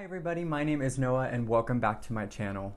Hi everybody, my name is Noah and welcome back to my channel.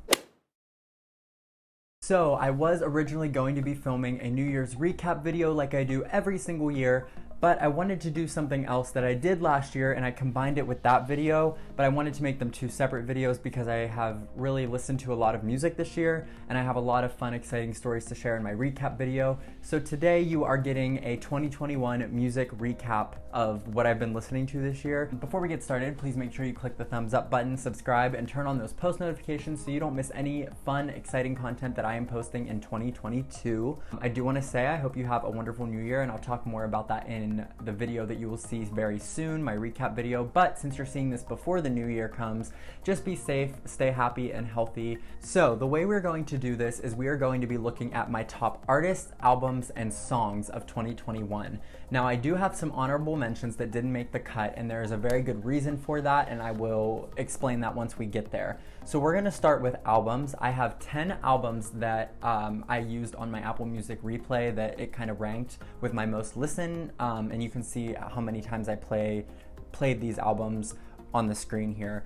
So I was originally going to be filming a New Year's recap video like I do every single year, but I wanted to do something else that I did last year and I combined it with that video, but I wanted to make them two separate videos because I have really listened to a lot of music this year and I have a lot of fun, exciting stories to share in my recap video. So today you are getting a 2021 music recap of what I've been listening to this year. Before we get started, please make sure you click the thumbs up button, subscribe, and turn on those post notifications so you don't miss any fun, exciting content that I am posting in 2022. I do want to say I hope you have a wonderful new year, and I'll talk more about that in the video that you will see very soon, my recap video. But since you're seeing this before the new year comes, just be safe, stay happy and healthy. So the way we're going to do this is we are going to be looking at my top artists, albums, and songs of 2021. Now I do have some honorable mentions that didn't make the cut, and there is a very good reason for that, and I will explain that once we get there. So we're going to start with albums. I have 10 albums that I used on my Apple Music replay that it kind of ranked with my most listened, and you can see how many times I played these albums on the screen here.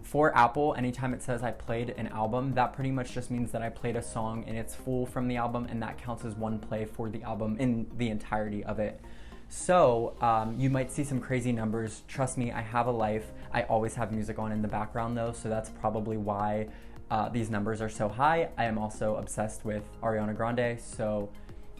For Apple, anytime it says I played an album, that pretty much just means that I played a song in its full from the album, and that counts as one play for the album in the entirety of it. So you might see some crazy numbers. Trust me, I have a life. I always have music on in the background though, so that's probably why these numbers are so high. I am also obsessed with Ariana Grande, so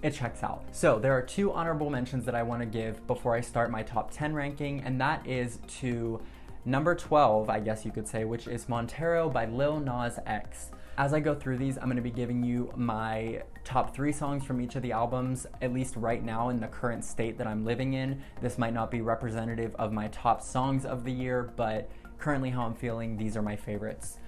it checks out. So there are two honorable mentions that I want to give before I start my top 10 ranking, and that is to number 12, I guess you could say, which is Montero by Lil Nas X. As I go through these, I'm going to be giving you my top 3 songs from each of the albums, at least right now in the current state that I'm living in. This might not be representative of my top songs of the year, but currently how I'm feeling, these are my favorites.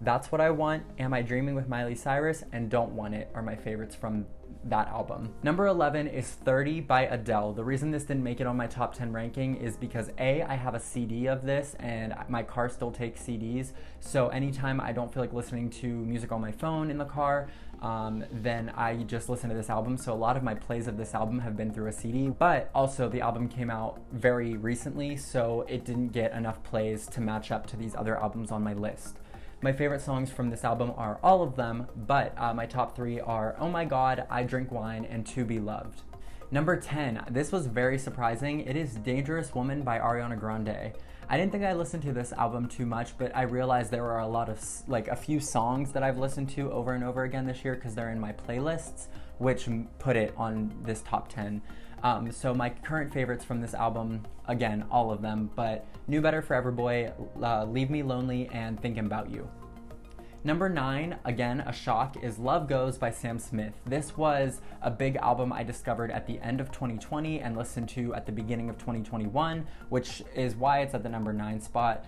That's What I Want, Am I Dreaming with Miley Cyrus, and Don't Want It are my favorites from that album. Number 11 is 30 by Adele. The reason this didn't make it on my top 10 ranking is because A, I have a CD of this and my car still takes CDs, so anytime I don't feel like listening to music on my phone in the car, then I just listen to this album. So a lot of my plays of this album have been through a CD, but also the album came out very recently, so it didn't get enough plays to match up to these other albums on my list. My favorite songs from this album are all of them, but my top 3 are Oh My God, I Drink Wine, and To Be Loved. Number 10, this was very surprising. It is Dangerous Woman by Ariana Grande. I didn't think I listened to this album too much, but I realized there are a few songs that I've listened to over and over again this year because they're in my playlists, which put it on this top 10. So my current favorites from this album, again, all of them, but Knew Better Forever Boy, Leave Me Lonely, and Thinking About You. Number 9, again, a shock, is Love Goes by Sam Smith. This was a big album I discovered at the end of 2020 and listened to at the beginning of 2021, which is why it's at the number 9 spot.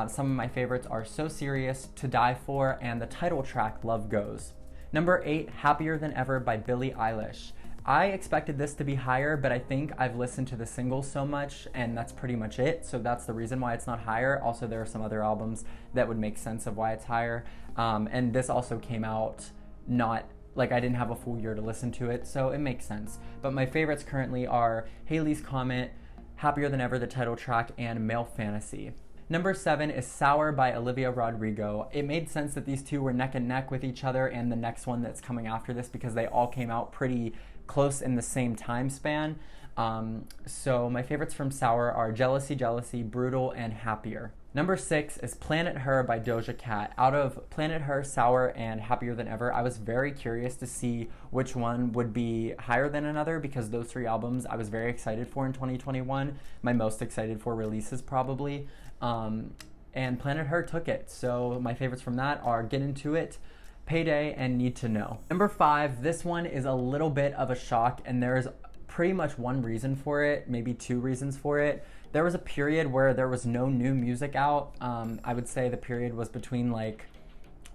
Some of my favorites are So Serious, To Die For, and the title track, Love Goes. Number 8, Happier Than Ever by Billie Eilish. I expected this to be higher, but I think I've listened to the singles so much and that's pretty much it, so that's the reason why it's not higher. Also, there are some other albums that would make sense of why it's higher, and this also came out I didn't have a full year to listen to it, so it makes sense. But my favorites currently are Haley's Comet, Happier Than Ever, the title track, and Male Fantasy. Number 7 is Sour by Olivia Rodrigo. It made sense that these two were neck and neck with each other and the next one that's coming after this because they all came out pretty close in the same time span. So my favorites from Sour are Jealousy, Jealousy, Brutal, and Happier. Number 6 is Planet Her by Doja Cat. Out of Planet Her, Sour, and Happier Than Ever, I was very curious to see which one would be higher than another because those 3 albums I was very excited for in 2021. My most excited for releases probably. And Planet Her took it. So my favorites from that are Get Into It, Payday, and Need to Know. Number 5, this one is a little bit of a shock, and there's pretty much one reason for it, maybe 2 reasons for it. There was a period where there was no new music out. I would say the period was between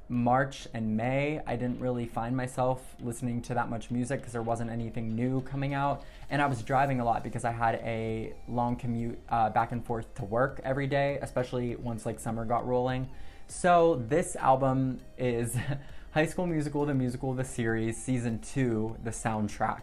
March and May. I didn't really find myself listening to that much music because there wasn't anything new coming out, and I was driving a lot because I had a long commute back and forth to work every day, especially once summer got rolling. So this album is High School Musical, the musical, the series, season 2, the soundtrack.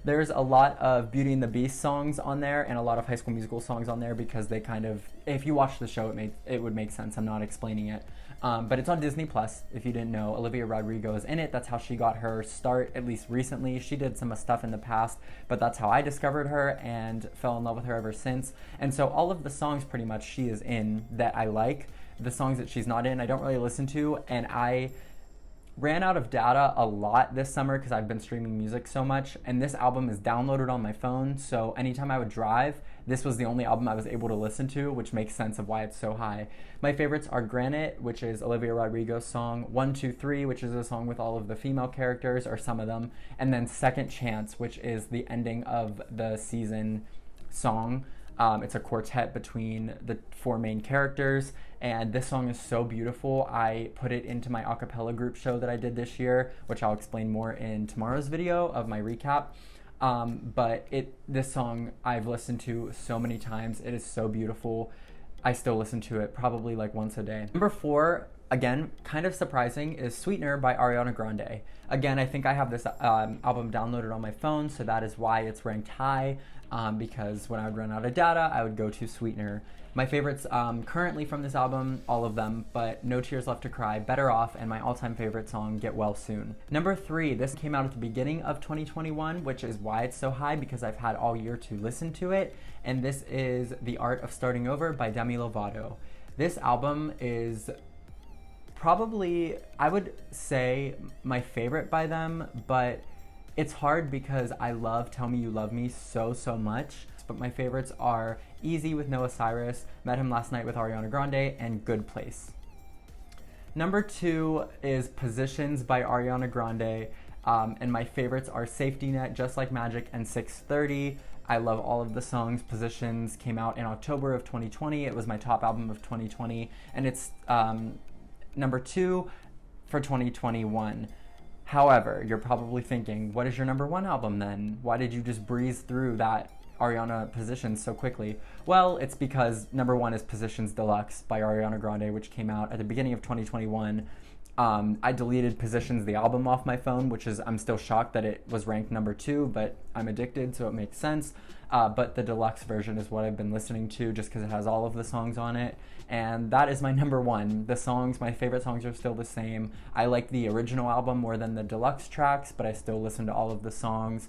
There's a lot of Beauty and the Beast songs on there and a lot of High School Musical songs on there because they kind of, if you watch the show, it would make sense. I'm not explaining it. But it's on Disney Plus, if you didn't know. Olivia Rodrigo is in it. That's how she got her start, at least recently. She did some stuff in the past, but that's how I discovered her and fell in love with her ever since. And so all of the songs pretty much she is in that I like. The songs that she's not in, I don't really listen to, and I ran out of data a lot this summer because I've been streaming music so much, and this album is downloaded on my phone, so anytime I would drive, this was the only album I was able to listen to, which makes sense of why it's so high. My favorites are Granite, which is Olivia Rodrigo's song, 123, which is a song with all of the female characters, or some of them, and then Second Chance, which is the ending of the season song. It's a quartet between the 4 main characters, and this song is so beautiful. I put it into my a cappella group show that I did this year, which I'll explain more in tomorrow's video of my recap. But this song I've listened to so many times. It is so beautiful. I still listen to it probably like once a day. Number 4, again, kind of surprising, is Sweetener by Ariana Grande. Again, I think I have this album downloaded on my phone, so that is why it's ranked high, because when I would run out of data, I would go to Sweetener. My favorites currently from this album, all of them, but No Tears Left to Cry, Better Off, and my all-time favorite song, Get Well Soon. Number 3, this came out at the beginning of 2021, which is why it's so high, because I've had all year to listen to it, and this is The Art of Starting Over by Demi Lovato. This album is probably, I would say, my favorite by them, but it's hard because I love Tell Me You Love Me so much. But my favorites are Easy with Noah Cyrus, Met Him Last Night with Ariana Grande, and Good Place. Number 2 is Positions by Ariana Grande, and my favorites are Safety Net, Just Like Magic, and 6:30. I love all of the songs. Positions came out in October of 2020. It was my top album of 2020, and it's number 2 for 2021. However, you're probably thinking, what is your number 1 album then? Why did you just breeze through that Ariana Positions so quickly? Well, it's because number 1 is Positions Deluxe by Ariana Grande, which came out at the beginning of 2021. I deleted Positions, the album, off my phone, which is, I'm still shocked that it was ranked number 2, but I'm addicted, so it makes sense. But the deluxe version is what I've been listening to just because it has all of the songs on it. And that is my number 1. The songs, my favorite songs are still the same. I like the original album more than the deluxe tracks, but I still listen to all of the songs.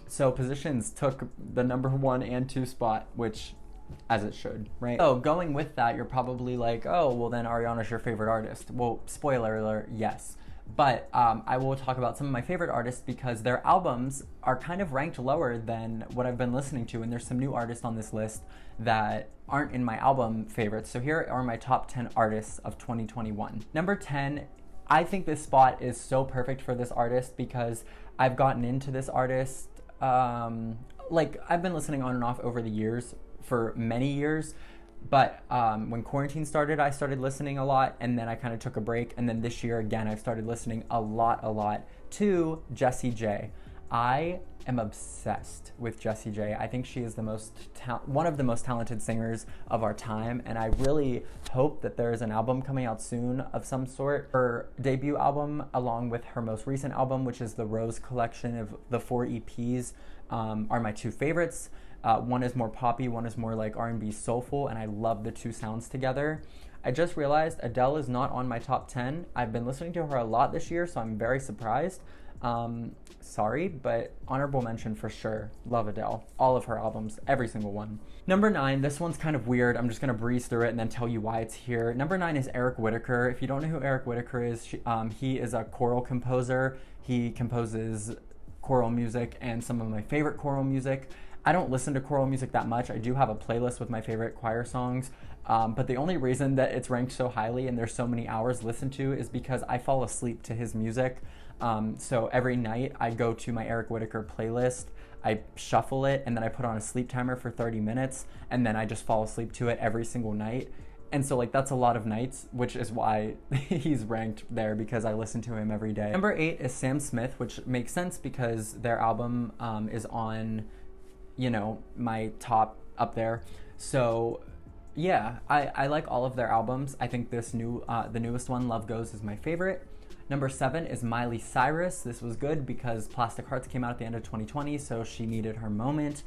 So Positions took the number 1 and 2 spot, which, as it should, right? So going with that, you're probably like, oh, well then Ariana's your favorite artist. Well, spoiler alert, yes. But I will talk about some of my favorite artists because their albums are kind of ranked lower than what I've been listening to, and there's some new artists on this list that aren't in my album favorites. So here are my top 10 artists of 2021. Number 10, I think this spot is so perfect for this artist because I've gotten into this artist, like I've been listening on and off over the years for many years. But when quarantine started, I started listening a lot, and then I kind of took a break, and then this year again, I've started listening a lot to Jessie J. I am obsessed with Jessie J. I think she is the one of the most talented singers of our time, and I really hope that there is an album coming out soon of some sort. Her debut album, along with her most recent album, which is the Rose collection of the 4 EPs, are my 2 favorites. One is more poppy, one is more like R&B soulful, and I love the 2 sounds together. I just realized Adele is not on my top 10. I've been listening to her a lot this year, so I'm very surprised. Sorry, but honorable mention for sure. Love Adele. All of her albums, every single one. Number 9, this one's kind of weird. I'm just going to breeze through it and then tell you why it's here. Number 9 is Eric Whitacre. If you don't know who Eric Whitacre is, he is a choral composer. He composes choral music and some of my favorite choral music. I don't listen to choral music that much. I do have a playlist with my favorite choir songs, but the only reason that it's ranked so highly and there's so many hours listened to is because I fall asleep to his music. So every night I go to my Eric Whitacre playlist, I shuffle it, and then I put on a sleep timer for 30 minutes, and then I just fall asleep to it every single night. And so like that's a lot of nights, which is why he's ranked there, because I listen to him every day. Number 8 is Sam Smith, which makes sense because their album is on, you know, my top up there. So yeah, I like all of their albums. I think this the newest one, Love Goes, is my favorite. Number 7 is Miley Cyrus. This was good because Plastic Hearts came out at the end of 2020, so she needed her moment.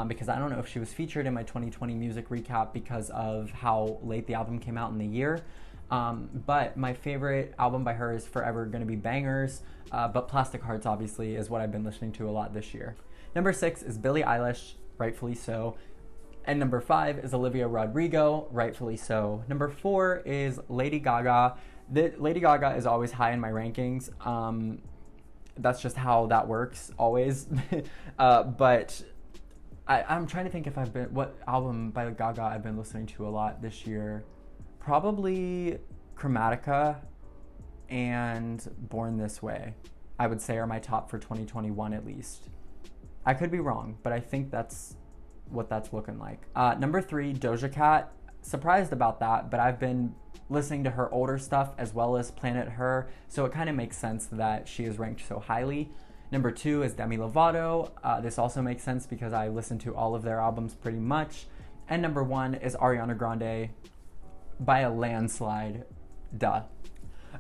Because I don't know if she was featured in my 2020 music recap because of how late the album came out in the year. But my favorite album by her is forever going to be Bangers, but Plastic Hearts obviously is what I've been listening to a lot this year. Number 6 is Billie Eilish, rightfully so. And number 5 is Olivia Rodrigo, rightfully so. Number 4 is Lady Gaga. Lady Gaga is always high in my rankings. That's just how that works, always. But I'm trying to think if what album by Gaga I've been listening to a lot this year. Probably Chromatica and Born This Way, I would say, are my top for 2021 at least. I could be wrong, but I think that's what that's looking like. Number 3, Doja Cat. Surprised about that, but I've been listening to her older stuff as well as Planet Her, so it kind of makes sense that she is ranked so highly. Number 2 is Demi Lovato. This also makes sense because I listen to all of their albums pretty much. And number 1 is Ariana Grande by a landslide. Duh.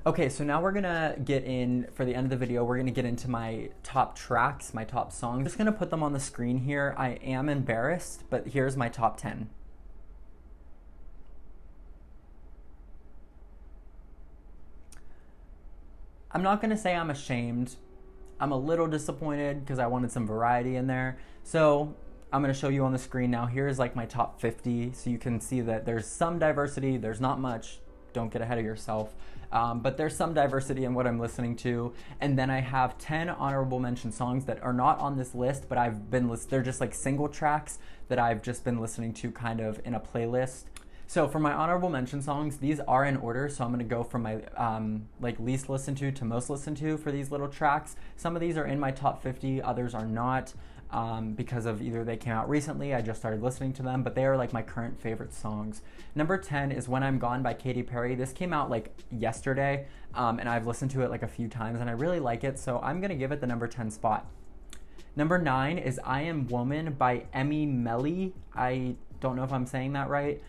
Okay, so now we're gonna get in, for the end of the video, we're gonna get into my top tracks, my top songs. I'm just gonna put them on the screen here. I am embarrassed, but here's my top 10. I'm not gonna say I'm ashamed. I'm a little disappointed because I wanted some variety in there. So I'm gonna show you on the screen now. Here's like my top 50, so you can see that there's some diversity. There's not much, don't get ahead of yourself. But there's some diversity in what I'm listening to. And then I have 10 honorable mention songs that are not on this list, but they're just like single tracks that I've just been listening to kind of in a playlist. So for my honorable mention songs, these are in order, so I'm going to go from my like least listened to most listened to for these little tracks. Some of these are in my top 50, others are not, because of either they came out recently, I just started listening to them, but they are like my current favorite songs. Number 10 is When I'm Gone by Katy Perry. This came out like yesterday, and I've listened to it like a few times, and I really like it, so I'm going to give it the number 10 spot. Number 9 is I Am Woman by Emmy Melly. I don't know if I'm saying that right.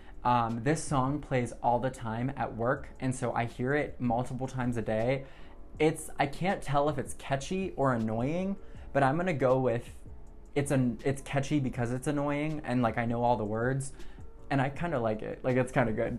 This song plays all the time at work, and so I hear it multiple times a day. I can't tell if it's catchy or annoying, but I'm gonna go with it's catchy because it's annoying, and like I know all the words, and I kind of like it. Like, it's kind of good.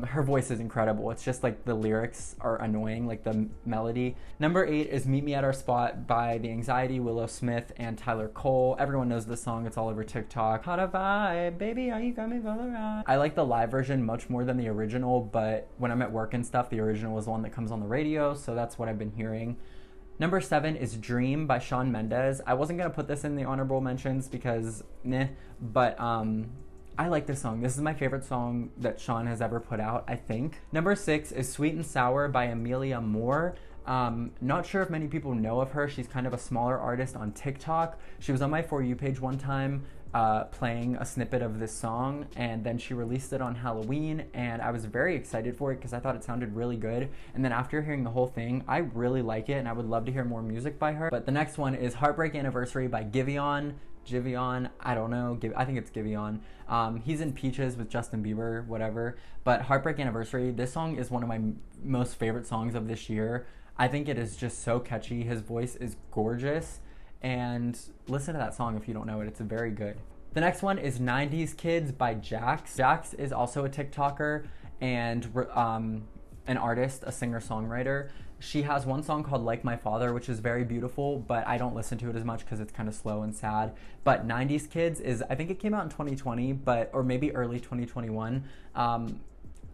Her voice is incredible. It's just like the lyrics are annoying, like the melody. Number 8 is Meet Me at Our Spot by The Anxiety, Willow Smith, and Tyler Cole. Everyone knows this song. It's all over TikTok. Hot a vibe, baby, are you coming for the ride? I like the live version much more than the original, but when I'm at work and stuff, the original is the one that comes on the radio, so that's what I've been hearing. Number 7 is Dream by Shawn Mendes. I wasn't going to put this in the honorable mentions because, but I like this song. This is my favorite song that Shawn has ever put out, I think. Number 6 is Sweet and Sour by Amelia Moore. Not sure if many people know of her. She's kind of a smaller artist on TikTok. She was on my For You page one time playing a snippet of this song, and then she released it on Halloween, and I was very excited for it because I thought it sounded really good. And then after hearing the whole thing, I really like it, and I would love to hear more music by her. But the next one is Heartbreak Anniversary by Giveon, I don't know, I think it's Giveon. He's in Peaches with Justin Bieber, whatever. But Heartbreak Anniversary, this song is one of my most favorite songs of this year. I think it is just so catchy. His voice is gorgeous. And listen to that song if you don't know it. It's very good. The next one is 90s Kids by Jax. Jax is also a TikToker and an artist, a singer-songwriter. She has one song called Like My Father, which is very beautiful, but I don't listen to it as much because it's kind of slow and sad. But 90s Kids is, I think it came out in 2020, or maybe early 2021.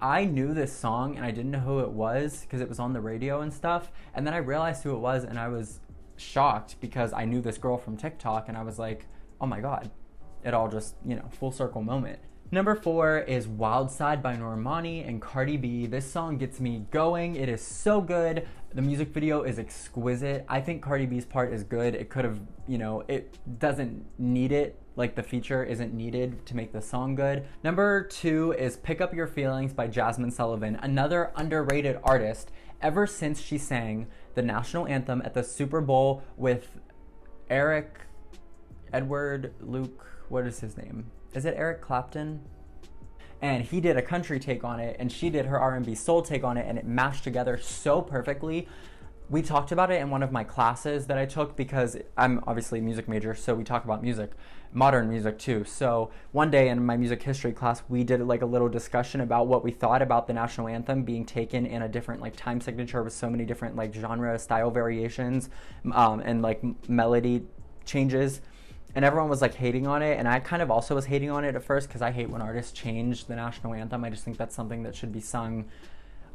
I knew this song and I didn't know who it was because it was on the radio and stuff. And then I realized who it was and I was shocked because I knew this girl from TikTok and I was like, oh my God, it all just, full circle moment. Number 4 is Wild Side by Normani and Cardi B. This song gets me going. It is so good. The music video is exquisite. I think Cardi B's part is good. It could have, it doesn't need it. Like, the feature isn't needed to make the song good. Number 2 is Pick Up Your Feelings by Jasmine Sullivan, another underrated artist. Ever since she sang the national anthem at the Super Bowl with what is his name? Is it Eric Clapton? And he did a country take on it, and she did her R&B soul take on it, and it mashed together so perfectly. we talked about it in one of my classes that I took because I'm obviously a music major, so we talk about music, modern music too. So one day in my music history class, we did like a little discussion about what we thought about the national anthem being taken in a different like time signature with so many different like genre style variations and like melody changes. And everyone was like hating on it, and I kind of also was hating on it at first because I hate when artists change the national anthem. I just think that's something that should be sung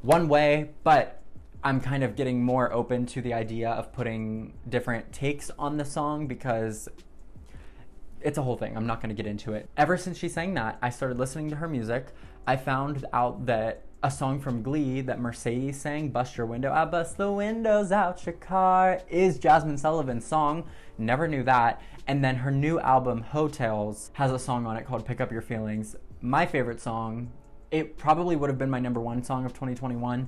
one way, but I'm kind of getting more open to the idea of putting different takes on the song because it's a whole thing. I'm not going to get into it. Ever since she sang that, I started listening to her music. I found out that a song from Glee that Mercedes sang, Bust Your Window, I Bust the Windows Out Your Car, is Jasmine Sullivan's song. Never knew that. And then her new album, Hotels, has a song on it called Pick Up Your Feelings. My favorite song, it probably would have been my #1 song of 2021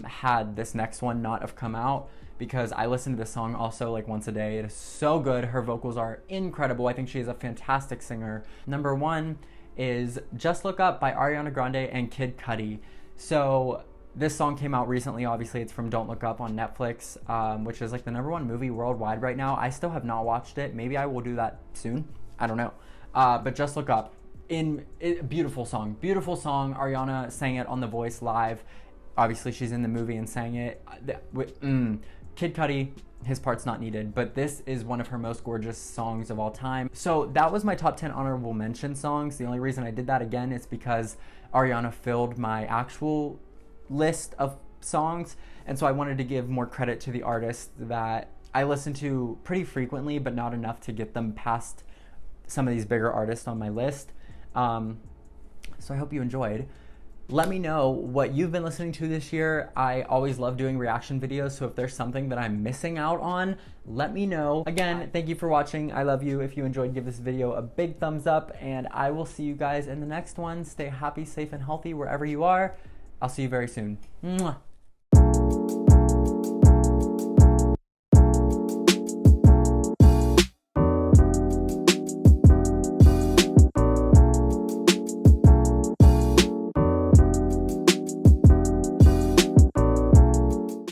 had this next one not have come out, because I listen to this song also like once a day. It is so good. Her vocals are incredible. I think she is a fantastic singer. #1 is Just Look Up by Ariana Grande and Kid Cudi. So this song came out recently. Obviously, it's from Don't Look Up on Netflix, which is like the #1 movie worldwide right now. I still have not watched it. Maybe I will do that soon. I don't know. But Just Look Up, beautiful song. Beautiful song. Ariana sang it on The Voice live. Obviously, she's in the movie and sang it. Kid Cudi, his part's not needed, but this is one of her most gorgeous songs of all time. So that was my top 10 honorable mention songs. The only reason I did that again is because Ariana filled my actual list of songs, and so I wanted to give more credit to the artists that I listen to pretty frequently, but not enough to get them past some of these bigger artists on my list. So I hope you enjoyed. Let me know what you've been listening to this year. I always love doing reaction videos, so if there's something that I'm missing out on, let me know. Again, thank you for watching. I love you. If you enjoyed, give this video a big thumbs up, and I will see you guys in the next one. Stay happy, safe, and healthy wherever you are. I'll see you very soon. Mwah.